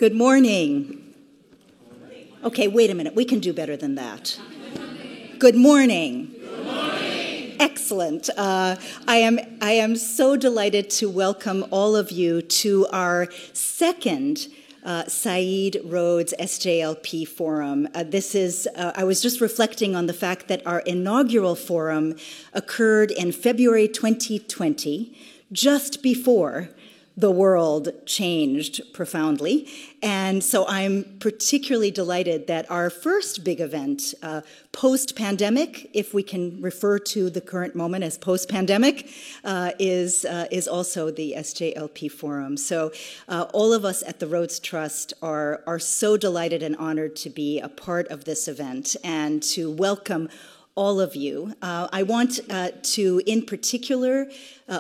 Good morning. Okay, wait a minute. We can do better than that. Good morning. Good morning. Excellent. I am so delighted to welcome all of you to our second Said Rhodes SJLP Forum. I was just reflecting on the fact that our inaugural forum occurred in February 2020, just before the world changed profoundly. And so I'm particularly delighted that our first big event, post-pandemic, if we can refer to the current moment as post-pandemic, is also the SJLP Forum. So all of us at the Rhodes Trust are so delighted and honored to be a part of this event and to welcome all of you. I want to, in particular,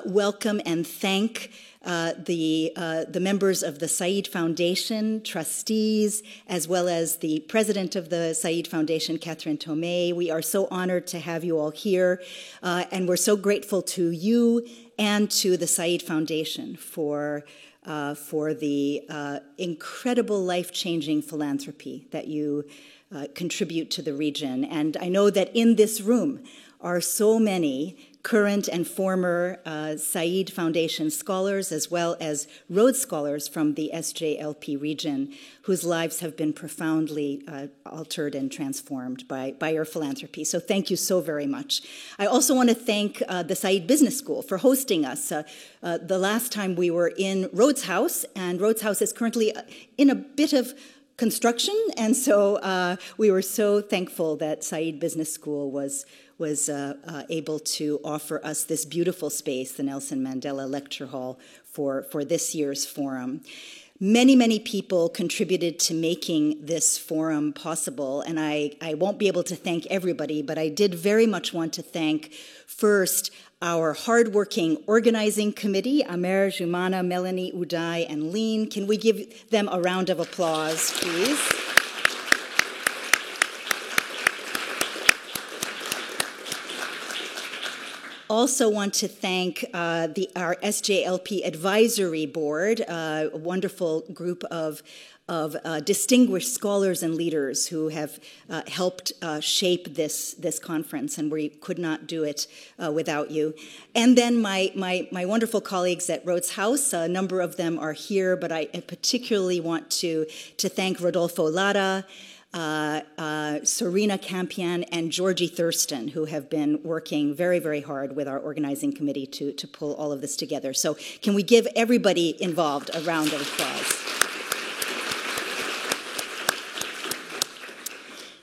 welcome and thank the members of the Said Foundation, trustees, as well as the president of the Said Foundation, Catherine Tomei. We are so honored to have you all here, and we're so grateful to you and to the Said Foundation for the incredible life-changing philanthropy that you contribute to the region. And I know that in this room are so many current and former Said Foundation scholars, as well as Rhodes scholars from the SJLP region, whose lives have been profoundly altered and transformed by your philanthropy. So thank you so very much. I also want to thank the Said Business School for hosting us. The last time we were in Rhodes House, and Rhodes House is currently in a bit of construction, and so we were so thankful that Said Business School was able to offer us this beautiful space, the Nelson Mandela Lecture Hall, for this year's forum. Many, many people contributed to making this forum possible, and I won't be able to thank everybody, but I did very much want to thank first our hardworking organizing committee, Amer, Jumana, Melanie, Uday, and Lean. Can we give them a round of applause, please? Also want to thank our SJLP Advisory Board, a wonderful group of distinguished scholars and leaders who have helped shape this conference, and we could not do it without you. And then my wonderful colleagues at Rhodes House, a number of them are here, but I particularly want to thank Rodolfo Lara, Serena Campion, and Georgie Thurston, who have been working very, very hard with our organizing committee to pull all of this together. So can we give everybody involved a round of applause?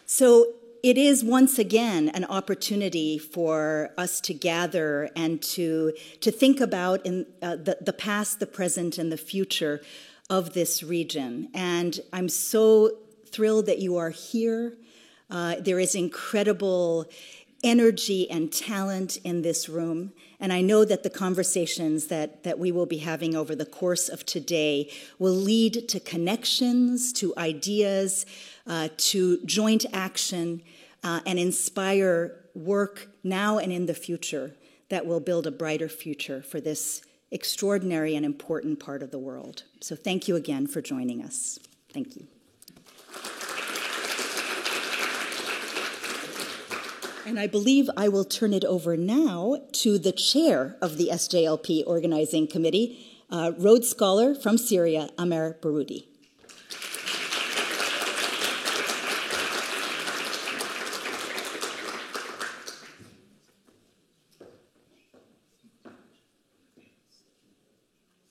So it is once again an opportunity for us to gather and to think about the past, the present, and the future of this region. And I'm so thrilled that you are here. There is incredible energy and talent in this room. And I know that the conversations that we will be having over the course of today will lead to connections, to ideas, to joint action, and inspire work now and in the future that will build a brighter future for this extraordinary and important part of the world. So thank you again for joining us. Thank you. And I believe I will turn it over now to the chair of the SJLP Organizing Committee, Rhodes Scholar from Syria, Amer Baroudi.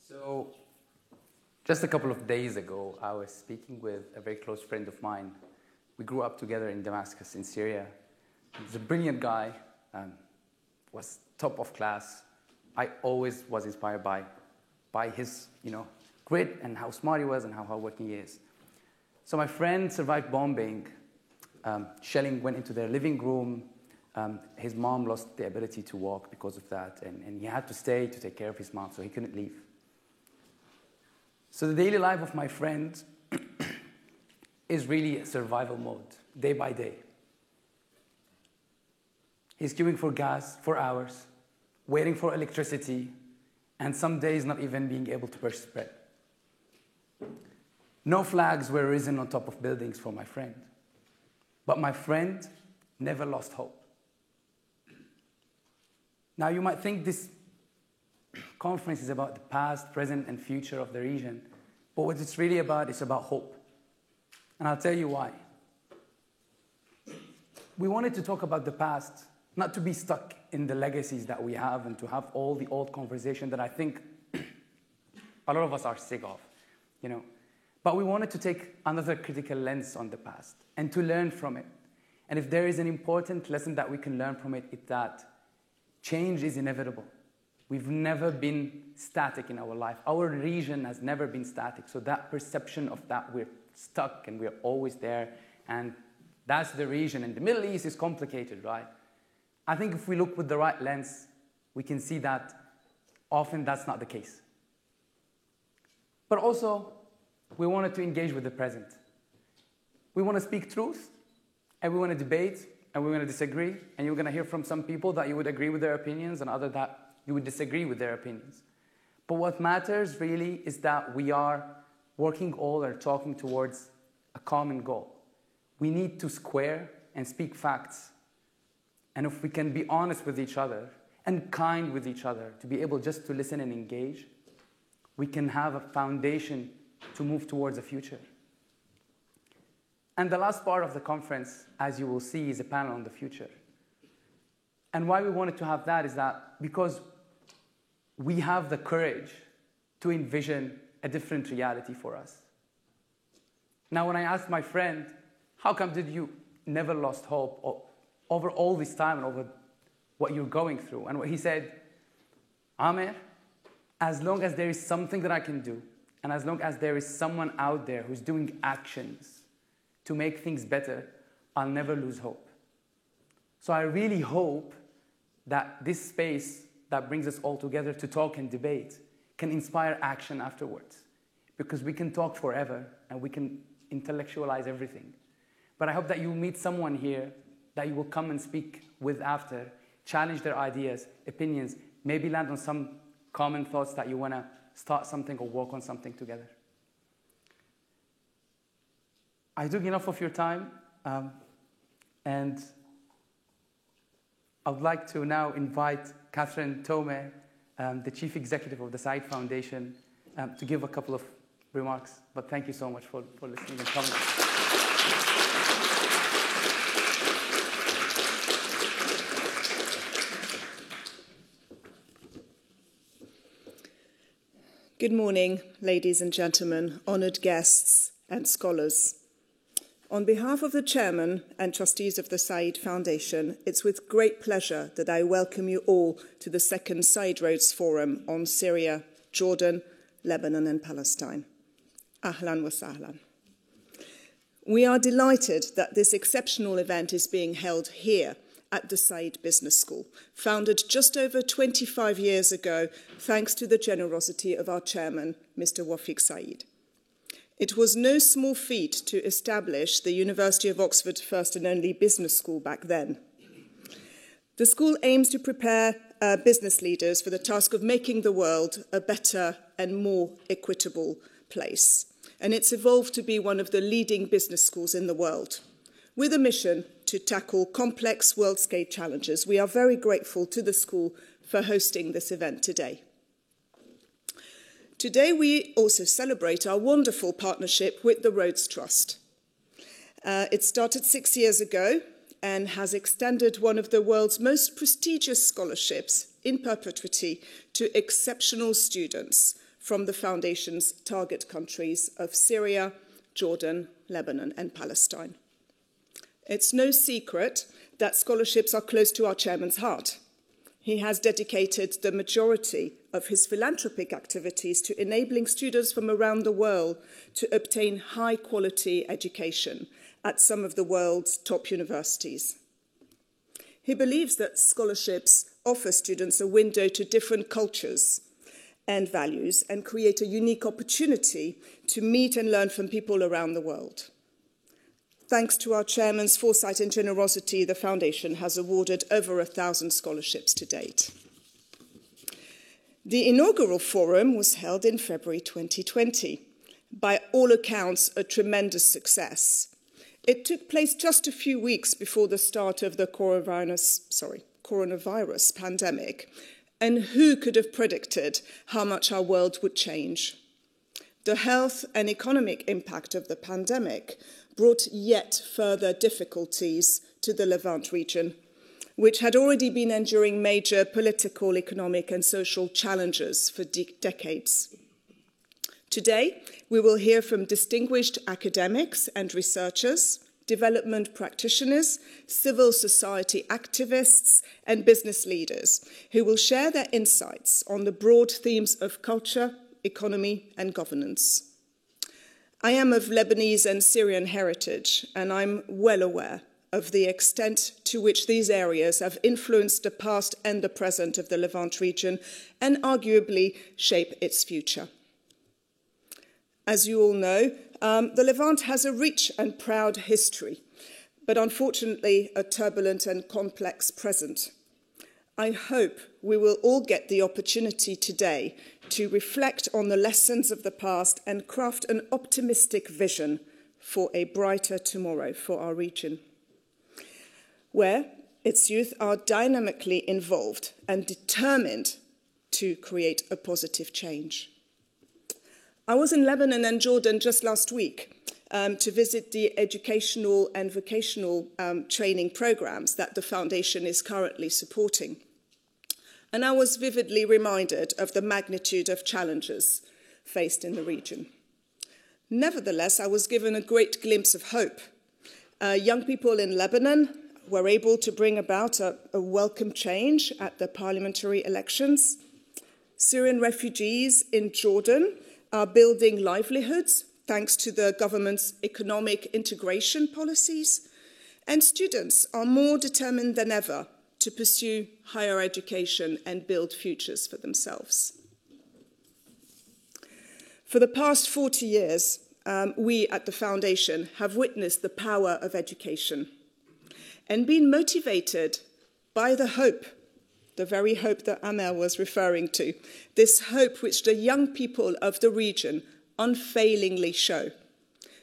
So, just a couple of days ago, I was speaking with a very close friend of mine. We grew up together in Damascus, in Syria. He's a brilliant guy, was top of class. I always was inspired by his, grit and how smart he was and how hardworking he is. So my friend survived bombing. Shelling went into their living room. His mom lost the ability to walk because of that, and he had to stay to take care of his mom, so he couldn't leave. So the daily life of my friend is really a survival mode, day by day. He's queuing for gas for hours, waiting for electricity, and some days not even being able to purchase bread. No flags were risen on top of buildings for my friend. But my friend never lost hope. Now, you might think this conference is about the past, present, and future of the region. But what it's really about is about hope. And I'll tell you why. We wanted to talk about the past, not to be stuck in the legacies that we have and to have all the old conversation that I think a lot of us are sick of, you know. But we wanted to take another critical lens on the past and to learn from it. And if there is an important lesson that we can learn from it, it's that change is inevitable. We've never been static in our life. Our region has never been static. So that perception of that we're stuck and we're always there, and that's the region. And the Middle East is complicated, right? I think if we look with the right lens, we can see that often that's not the case. But also, we wanted to engage with the present. We want to speak truth, and we want to debate, and we want to disagree, and you're going to hear from some people that you would agree with their opinions and others that you would disagree with their opinions. But what matters really is that we are working all or talking towards a common goal. We need to square and speak facts. And if we can be honest with each other and kind with each other, to be able just to listen and engage, we can have a foundation to move towards a future. And the last part of the conference, as you will see, is a panel on the future. And why we wanted to have that is that because we have the courage to envision a different reality for us. Now, when I asked my friend, how come did you never lost hope over all this time and over what you're going through? And what he said, Amer, as long as there is something that I can do, and as long as there is someone out there who's doing actions to make things better, I'll never lose hope. So I really hope that this space that brings us all together to talk and debate can inspire action afterwards. Because we can talk forever and we can intellectualize everything. But I hope that you meet someone here that you will come and speak with after, challenge their ideas, opinions, maybe land on some common thoughts that you want to start something or work on something together. I took enough of your time, and I would like to now invite Catherine Tome, the Chief Executive of the Said Foundation, to give a couple of remarks. But thank you so much for listening and coming. Good morning, ladies and gentlemen, honoured guests and scholars. On behalf of the Chairman and Trustees of the Said Foundation, it's with great pleasure that I welcome you all to the second Said Rhodes Forum on Syria, Jordan, Lebanon and Palestine. Ahlan wa sahlan. We are delighted that this exceptional event is being held here at the Said Business School, founded just over 25 years ago, thanks to the generosity of our chairman, Mr. Wafiq Said. It was no small feat to establish the University of Oxford's first and only business school back then. The school aims to prepare business leaders for the task of making the world a better and more equitable place. And it's evolved to be one of the leading business schools in the world. With a mission to tackle complex world-scale challenges, we are very grateful to the school for hosting this event today. Today, we also celebrate our wonderful partnership with the Rhodes Trust. It started 6 years ago and has extended one of the world's most prestigious scholarships in perpetuity to exceptional students from the Foundation's target countries of Syria, Jordan, Lebanon, and Palestine. It's no secret that scholarships are close to our chairman's heart. He has dedicated the majority of his philanthropic activities to enabling students from around the world to obtain high-quality education at some of the world's top universities. He believes that scholarships offer students a window to different cultures and values and create a unique opportunity to meet and learn from people around the world. Thanks to our chairman's foresight and generosity, the Foundation has awarded over 1,000 scholarships to date. The inaugural forum was held in February 2020, By all accounts, a tremendous success. It took place just a few weeks before the start of the coronavirus pandemic. And who could have predicted how much our world would change? The health and economic impact of the pandemic brought yet further difficulties to the Levant region, which had already been enduring major political, economic, and social challenges for decades. Today, we will hear from distinguished academics and researchers, development practitioners, civil society activists, and business leaders who will share their insights on the broad themes of culture, economy, and governance. I am of Lebanese and Syrian heritage, and I'm well aware of the extent to which these areas have influenced the past and the present of the Levant region and arguably shape its future. As you all know, the Levant has a rich and proud history, but unfortunately a turbulent and complex present. I hope we will all get the opportunity today to reflect on the lessons of the past and craft an optimistic vision for a brighter tomorrow for our region, where its youth are dynamically involved and determined to create a positive change. I was in Lebanon and Jordan just last week to visit the educational and vocational training programs that the Foundation is currently supporting. And I was vividly reminded of the magnitude of challenges faced in the region. Nevertheless, I was given a great glimpse of hope. Young people in Lebanon were able to bring about a welcome change at the parliamentary elections. Syrian refugees in Jordan are building livelihoods thanks to the government's economic integration policies, and students are more determined than ever to pursue higher education and build futures for themselves. For the past 40 years, we at the Foundation have witnessed the power of education and been motivated by the hope, the very hope that Amer was referring to, this hope which the young people of the region unfailingly show.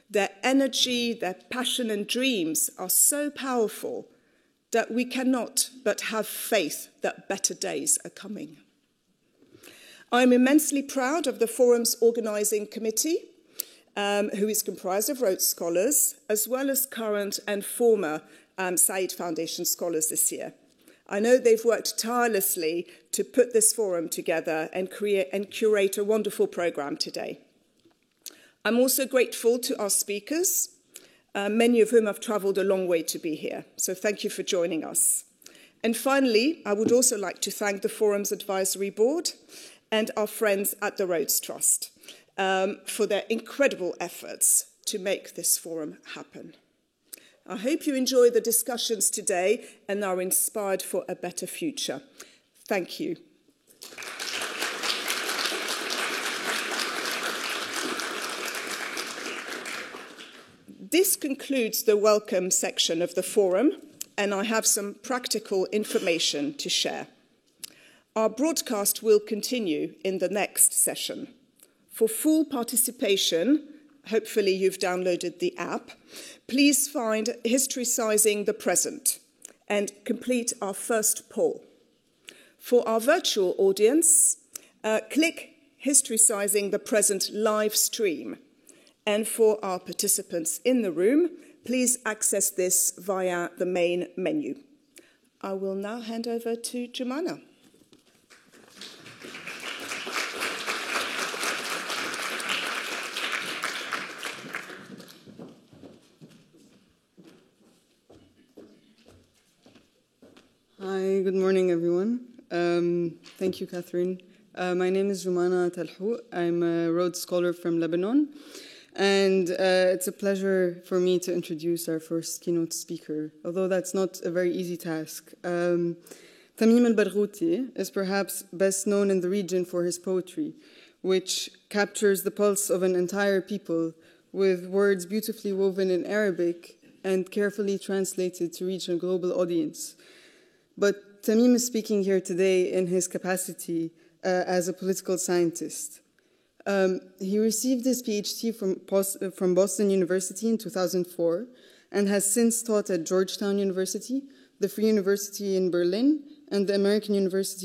Their energy, their passion and dreams are so powerful that we cannot but have faith that better days are coming. I'm immensely proud of the Forum's organising committee, who is comprised of Rhodes Scholars, as well as current and former Said Foundation Scholars this year. I know they've worked tirelessly to put this forum together and curate a wonderful programme today. I'm also grateful to our speakers, many of whom have travelled a long way to be here. So thank you for joining us. And finally, I would also like to thank the Forum's Advisory Board and our friends at the Rhodes Trust for their incredible efforts to make this forum happen. I hope you enjoy the discussions today and are inspired for a better future. Thank you. This concludes the welcome section of the forum, and I have some practical information to share. Our broadcast will continue in the next session. For full participation, hopefully you've downloaded the app, please find Historicising the Present and complete our first poll. For our virtual audience, click Historicising the Present live stream. And for our participants in the room, please access this via the main menu. I will now hand over to Jumana. Hi, good morning, everyone. Thank you, Catherine. My name is Jumana Talhou. I'm a Rhodes Scholar from Lebanon. And it's a pleasure for me to introduce our first keynote speaker, although that's not a very easy task. Tamim al-Barghouti is perhaps best known in the region for his poetry, which captures the pulse of an entire people with words beautifully woven in Arabic and carefully translated to reach a global audience. But Tamim is speaking here today in his capacity as a political scientist. He received his PhD from Boston University in 2004 and has since taught at Georgetown University, the Free University in Berlin, and the American University